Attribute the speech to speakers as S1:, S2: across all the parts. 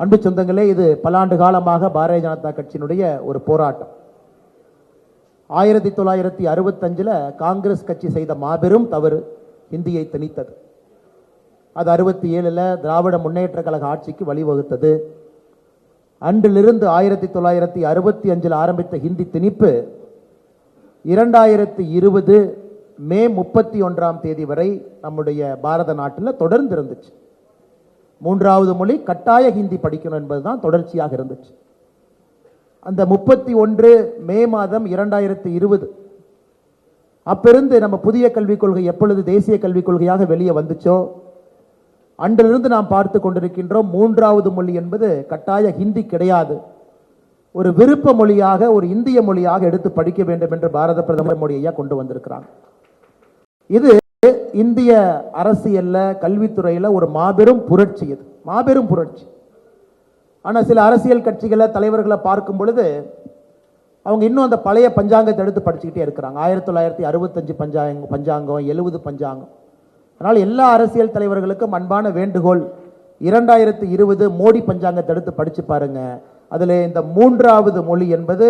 S1: அன்பு சொந்தங்களே, இது பல ஆண்டு காலமாக பாரதிய ஜனதா கட்சியினுடைய ஒரு போராட்டம். 1965 காங்கிரஸ் கட்சி செய்த மாபெரும் தவறு ஹிந்தியை திணித்தது. அது 67 திராவிட முன்னேற்ற கழக ஆட்சிக்கு வழிவகுத்தது. அன்றிலிருந்து 1965 ஆரம்பித்த ஹிந்தி திணிப்பு 2020 மே 31 வரை நம்முடைய பாரத நாட்டில் தொடர்ந்து இருந்துச்சு. 3வது மொழி கட்டாய ஹிந்தி படிக்கணும் என்பதுதான் தொடர்ச்சியாக இருந்துச்சு. அந்த 31 மே மாதம் 2020 அப்பிருந்து நம்ம புதிய கல்விக் கொள்கை எப்பொழுது தேசிய கல்விக் கொள்கையாக வெளியே வந்துச்சோ அன்றிலிருந்து நாம் பார்த்து கொண்டிருக்கின்றோம். 3வது மொழி என்பது கட்டாய ஹிந்தி கிடையாது, ஒரு விருப்ப மொழியாக, ஒரு இந்திய மொழியாக எடுத்து படிக்க வேண்டும் என்று பாரத பிரதமர் மோடி ஐயா கொண்டு வந்திருக்கிறாங்க. இது இந்திய அரசியல்ல, கல்வித்துறையில ஒரு மாபெரும் புரட்சி. இது மாபெரும் புரட்சி. ஆனா சில அரசியல் கட்சிகளை, தலைவர்களை பார்க்கும் பொழுது அவங்க இன்னும் அந்த பழைய பஞ்சாங்கத்தை எடுத்து படிச்சுக்கிட்டே இருக்கிறாங்க. 1965 பஞ்சாங்கம், 70 பஞ்சாங்கம். அதனால் எல்லா அரசியல் தலைவர்களுக்கும் அன்பான வேண்டுகோள், 2020 மோடி பஞ்சாங்கத்தை எடுத்து படிச்சு பாருங்க. அதில் இந்த 3வது மொழி என்பது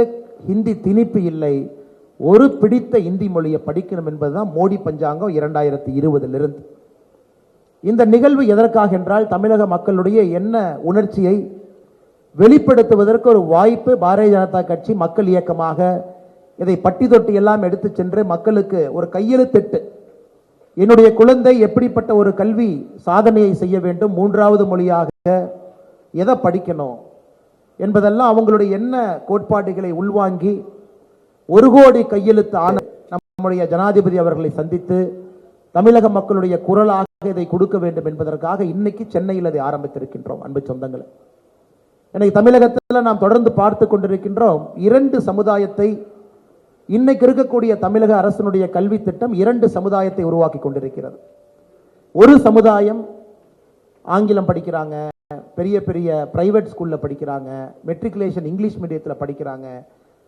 S1: ஹிந்தி திணிப்பு இல்லை, ஒரு பிடித்த இந்தி மொழியை படிக்கணும் என்பதுதான் மோடி பஞ்சாங்கம் 2020 இந்த நிகழ்வு எதற்காக என்றால், தமிழக மக்களுடைய என்ன உணர்ச்சியை வெளிப்படுத்துவதற்கு ஒரு வாய்ப்பு. பாரதிய ஜனதா கட்சி மக்கள் இயக்கமாக இதை பட்டி தொட்டி எல்லாம் எடுத்து சென்று மக்களுக்கு ஒரு கையெழுத்திட்டு, என்னுடைய குழந்தை எப்படிப்பட்ட ஒரு கல்வி சாதனையை செய்ய வேண்டும், 3வது மொழியாக எதை படிக்கணும் என்பதெல்லாம் அவங்களுடைய என்ன கோட்பாடுகளை உள்வாங்கி 1 கோடி கையெழுத்து ஆன நம்முடைய ஜனாதிபதி அவர்களை சந்தித்து தமிழக மக்களுடைய குரலாக இதை கொடுக்க வேண்டும் என்பதற்காக இன்னைக்கு சென்னையில் அதை ஆரம்பித்திருக்கின்றோம். அன்பு சொந்தங்களை, இன்னைக்கு தமிழகத்தில் நாம் தொடர்ந்து பார்த்து கொண்டிருக்கின்றோம். 2 சமுதாயத்தை, இன்னைக்கு இருக்கக்கூடிய தமிழக அரசினுடைய கல்வி திட்டம் 2 சமுதாயத்தை உருவாக்கி கொண்டிருக்கிறது. ஒரு சமுதாயம் ஆங்கிலம் படிக்கிறாங்க, பெரிய பெரிய பிரைவேட் ஸ்கூல்ல படிக்கிறாங்க, மெட்ரிகுலேஷன் இங்கிலீஷ் மீடியத்தில் படிக்கிறாங்க,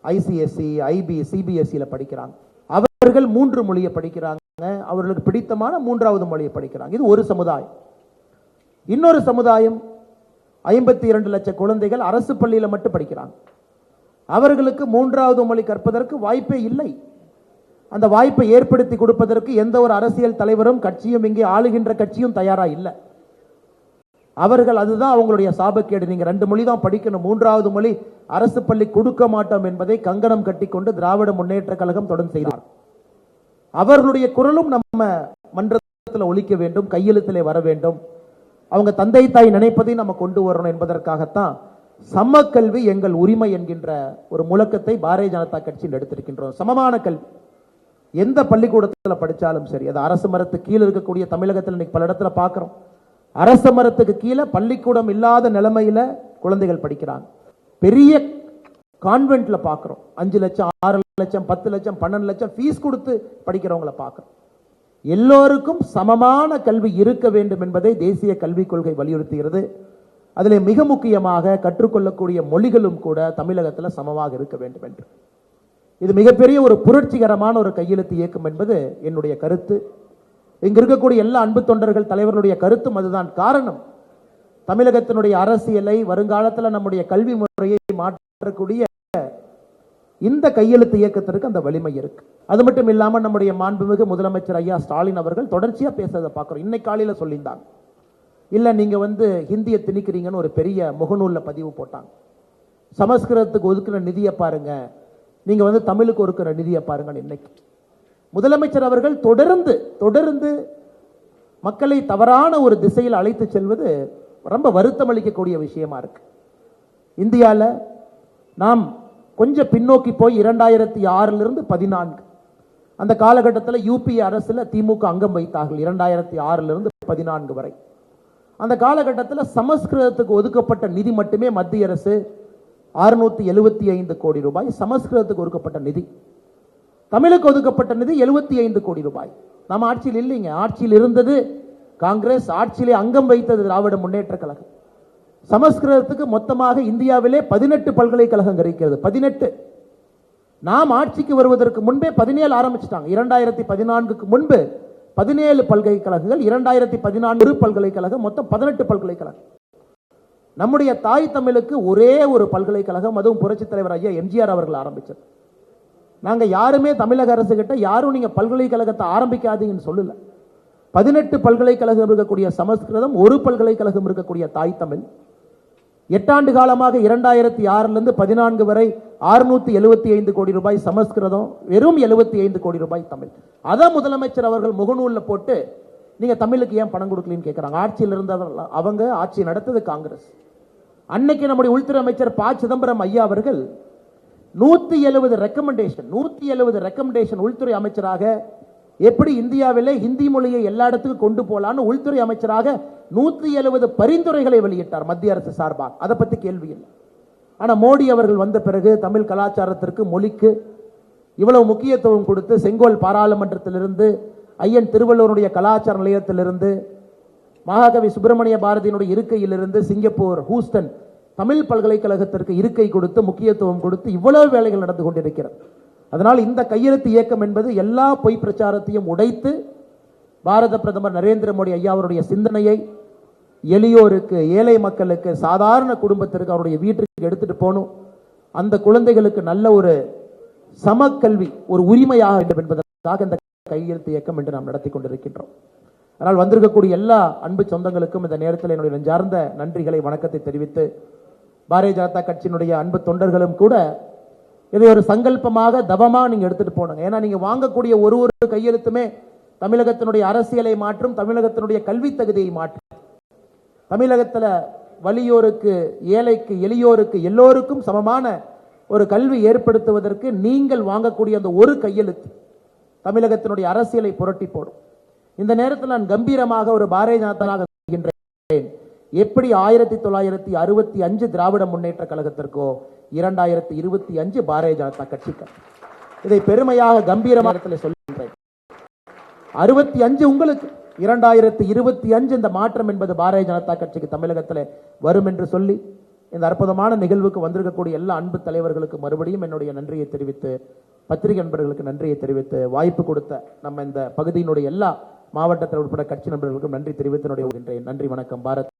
S1: ஐசிஎஸ்சி, ஐபி, சிபிஎஸ்சியில படிக்கிறாங்க. அவர்கள் 3 மொழியை படிக்கிறாங்க, அவர்களுக்கு பிடித்தமான 3வது மொழியை படிக்கிறாங்க. இது ஒரு சமுதாயம். இன்னொரு சமுதாயம் 52 லட்சம் குழந்தைகள் அரசு பள்ளியில மட்டும் படிக்கிறாங்க. அவர்களுக்கு 3வது மொழி கற்பதற்கு வாய்ப்பே இல்லை. அந்த வாய்ப்பை ஏற்படுத்தி கொடுப்பதற்கு எந்த ஒரு அரசியல் தலைவரும், கட்சியும், இங்கே ஆளுகின்ற கட்சியும் தயாரா இல்லை. அவர்கள் அதுதான் அவங்களுடைய சாபக்கேடு. நீங்க 2 மொழி தான் படிக்கணும், 3வது மொழி அரசு பள்ளி கொடுக்க மாட்டோம் என்பதை கங்கணம் கட்டிக்கொண்டு திராவிட முன்னேற்ற கழகம் தொடர்ந்து செய்தார். அவர்களுடைய குரலும் நம்ம மன்றத்தில் ஒலிக்க வேண்டும், கையெழுத்திலே வர வேண்டும். அவங்க தந்தை தாய் நினைப்பதை நம்ம கொண்டு வரணும் என்பதற்காகத்தான் சம கல்வி எங்கள் உரிமை என்கின்ற ஒரு முழக்கத்தை பாரதிய ஜனதா கட்சியில் எடுத்திருக்கின்றோம். சமமான கல்வி எந்த பள்ளிக்கூடத்தில் படித்தாலும் சரி, அது அரசு மரத்துக்கு கீழே இருக்கக்கூடிய தமிழகத்தில் இன்னைக்கு பல இடத்துல பார்க்கிறோம். அரசு மரத்துக்கு கீழே பள்ளிக்கூடம் இல்லாத நிலைமையில குழந்தைகள் படிக்கிறாங்க. பெரிய கான்வென்ட்ல பார்க்கிறோம், 5 லட்சம், 6 லட்சம், 10 லட்சம், 12 லட்சம் ஃபீஸ் கொடுத்து படிக்கிறவங்களை பார்க்கிறோம். எல்லோருக்கும் சமமான கல்வி இருக்க வேண்டும் என்பதை தேசிய கல்விக் கொள்கை வலியுறுத்துகிறது. அதில் மிக முக்கியமாக கற்றுக்கொள்ளக்கூடிய மொழிகளும் கூட தமிழகத்தில் சமமாக இருக்க வேண்டும் என்று. இது மிகப்பெரிய ஒரு புரட்சிகரமான ஒரு கையெழுத்து இயக்கம் என்பது என்னுடைய கருத்து. இங்க இருக்கக்கூடிய எல்லா அன்பு தொண்டர்கள், தலைவர்களுடைய கருத்தும் அதுதான். காரணம், தமிழகத்தினுடைய அரசியலை, வருங்காலத்தில் நம்முடைய கல்வி முறையை மாற்றக்கூடிய இந்த கையெழுத்து இயக்கத்திற்கு அந்த வலிமை இருக்கு. அது மட்டும் இல்லாமல் நம்முடைய மாண்புமிகு முதலமைச்சர் ஐயா ஸ்டாலின் அவர்கள் தொடர்ச்சியா பேசுறதை பார்க்கிறோம். இன்னைக்கு காலையில சொல்லியிருந்தாங்க, இல்ல நீங்க ஹிந்தியை திணிக்கிறீங்கன்னு ஒரு பெரிய முகநூல்ல பதிவு போட்டாங்க. சமஸ்கிருதத்துக்கு ஒதுக்குற நிதியை பாருங்க, நீங்க தமிழுக்கு ஒதுக்குற நிதியை பாருங்க. இன்னைக்கு முதலமைச்சர் அவர்கள் தொடர்ந்து மக்களை தவறான ஒரு திசையில் அழைத்து செல்வது ரொம்ப வருத்தம் அளிக்கக்கூடிய விஷயமா இருக்கு. இந்தியாவில் நாம் கொஞ்சம் பின்னோக்கி போய் 2006 14 அந்த காலகட்டத்தில் யூபிஏ அரசுல திமுக அங்கம் வைத்தார்கள். 2006 14 வரை அந்த காலகட்டத்தில் சமஸ்கிருதத்துக்கு ஒதுக்கப்பட்ட நிதி மட்டுமே மத்திய அரசு 675 கோடி ரூபாய் சமஸ்கிருதத்துக்கு ஒதுக்கப்பட்ட நிதி. தமிழுக்கு ஒதுக்கப்பட்ட நிதி 75 கோடி ரூபாய். நம்ம ஆட்சியில் இல்லைங்க, ஆட்சியில் இருந்தது காங்கிரஸ், ஆட்சியிலே அங்கம் வைத்தது திராவிட முன்னேற்ற கழகம். சமஸ்கிருதத்துக்கு மொத்தமாக இந்தியாவிலே 18 பல்கலைக்கழகம் இருக்கிறது. 18. நாம் ஆட்சிக்கு வருவதற்கு முன்பே 17 ஆரம்பிச்சிட்டாங்க. 2014 முன்பு 17 பல்கலைக்கழகங்கள், 2014 பல்கலைக்கழகம், மொத்தம் 18 பல்கலைக்கழகம். நம்முடைய தாய் தமிழுக்கு ஒரே ஒரு பல்கலைக்கழகம், அதுவும் புரட்சித் தலைவர் ஐயா எம்ஜிஆர் அவர்கள் ஆரம்பிச்சது. நாங்க யாருமே தமிழக அரசு கிட்ட யாரும் நீங்க பல்கலைக்கழகத்தை ஆரம்பிக்காதீங்கன்னு சொல்லல. 18 பல்கலைக்கழகம் இருக்கக்கூடிய சமஸ்கிருதம், ஒரு பல்கலைக்கழகம் இருக்கக்கூடிய தாய் தமிழ். 8 ஆண்டு காலமாக 2006 14 வரை 675 கோடி ரூபாய் சமஸ்கிருதம், வெறும் 75 கோடி ரூபாய் தமிழ். அத முதலமைச்சர் அவர்கள் முகநூல்ல போட்டு நீங்க தமிழுக்கு ஏன் பணம் கொடுக்கலன்னு கேட்கிறாங்க. ஆட்சியில் இருந்தவர்கள் அவங்க, ஆட்சி நடத்தது காங்கிரஸ். அன்னைக்கு நம்முடைய உள்துறை அமைச்சர் ப சிதம்பரம் ஐயா அவர்கள் 170 ரெக்கமெண்டேஷன் உள்துறை அமைச்சராக எப்படி இந்தியாவிலே ஹிந்தி மொழியை எல்லா இடத்துக்கும் கொண்டு போலான்னு உள்துறை அமைச்சராக 170 பரிந்துரைகளை வெளியிட்டார் மத்திய அரசு சார்பாக. அதை பத்தி கேள்வி இல்லை. ஆனா மோடி அவர்கள் வந்த பிறகு தமிழ் கலாச்சாரத்திற்கு, மொழிக்கு இவ்வளவு முக்கியத்துவம் கொடுத்து செங்கோல் பாராளுமன்றத்திலிருந்து, ஐயன் திருவள்ளுவருடைய கலாச்சார நிலையத்திலிருந்து, மகாகவி சுப்பிரமணிய பாரதியினுடைய இருக்கையிலிருந்து, சிங்கப்பூர், ஹூஸ்டன் தமிழ் பல்கலைக்கழகத்திற்கு இருக்கை கொடுத்து, முக்கியத்துவம் கொடுத்து இவ்வளவு வேலைகள் நடந்து கொண்டிருக்கிறது. அதனால் இந்த கையெழுத்து இயக்கம் என்பது எல்லா பொய் பிரச்சாரத்தையும் உடைத்து பாரத பிரதமர் நரேந்திர மோடி ஐயா அவருடைய சிந்தனையை எளியோருக்கு, ஏழை மக்களுக்கு, சாதாரண குடும்பத்திற்கு, அவருடைய வீட்டுக்கு எடுத்துட்டு போகணும். அந்த குழந்தைகளுக்கு நல்ல ஒரு சமக்கல்வி ஒரு உரிமையாக வேண்டும் என்பதற்காக இந்த கையெழுத்து இயக்கம் என்று நாம் நடத்தி கொண்டிருக்கின்றோம். அதனால் வந்திருக்கக்கூடிய எல்லா அன்பு சொந்தங்களுக்கும் இந்த நேரத்தில் என்னுடைய நெஞ்சார்ந்த நன்றிகளை, வணக்கத்தை தெரிவித்து, பாரதிய ஜனதா கட்சியினுடைய அன்பு தொண்டர்களும் கூட இதை ஒரு சங்கல்பமாக, தவமா நீங்க எடுத்துட்டு போனாங்க. ஏன்னா நீங்க வாங்கக்கூடிய ஒரு கையெழுத்துமே தமிழகத்தினுடைய அரசியலை மாற்றும், தமிழகத்தினுடைய கல்வி தகுதியை மாற்றும். தமிழகத்தில் வலியோருக்கு, ஏழைக்கு, எளியோருக்கு, எல்லோருக்கும் சமமான ஒரு கல்வி ஏற்படுத்துவதற்கு நீங்கள் வாங்கக்கூடிய அந்த ஒரு கையெழுத்து தமிழகத்தினுடைய அரசியலை புரட்டி போடும். இந்த நேரத்தில் நான் கம்பீரமாக ஒரு பாரதிய ஜனதாவாக சொல்கின்றேன். எப்படி 1965 திராவிட முன்னேற்ற கழகத்திற்கோ 2025 பாரதிய ஜனதா கட்சிக்கு, இதை பெருமையாக கம்பீரமாக சொல்கின்றேன். 65 உங்களுக்கு, 2025 இந்த மாற்றம் என்பது பாரதிய ஜனதா கட்சிக்கு தமிழகத்தில் வரும் என்று சொல்லி, இந்த அற்புதமான நிகழ்வுக்கு வந்திருக்கக்கூடிய எல்லா அன்பு தலைவர்களுக்கு மறுபடியும் என்னுடைய நன்றியை தெரிவித்து, பத்திரிகை நண்பர்களுக்கு நன்றியை தெரிவித்து, வாய்ப்பு கொடுத்த நம்ம இந்த பகுதியினுடைய எல்லா மாவட்டத்தில் உட்பட கட்சி நண்பர்களுக்கும் நன்றி தெரிவித்து நன்றி. வணக்கம். பாரத்.